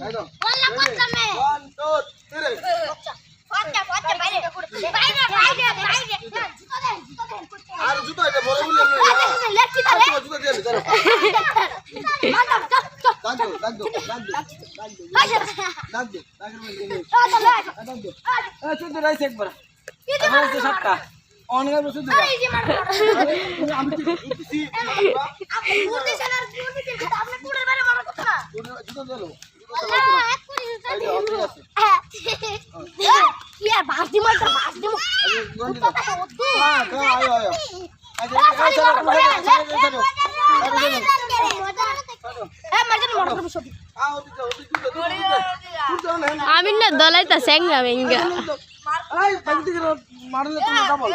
একদম ওয়াল্লাহ কসম মে 1 2 3 ফটা ফটা বাইরে বাইরে বাইরে বাইরে জুতো দেন আর জুতো এটা বড় বলে এমনি লেখছি তো রে জুতো দিয়ে চলো দাগ দো চুদ রাইছে একবার আমার তো সাতটা অনেক বছর ধরে আমি দিছি আপনি মুরদি সেনার মুরদি দিন আপনি কুড়ের বাইরে মারা কথা না জুতো দিলো আল্লাহ এক কুড়ি জুতো দিন কি আর বাস দিমা বাস দিমা হ্যাঁ আয় আয় আজ আমি না দলাইতা স্যাংরা বেঙ্গা মারলে তুমি ডাবল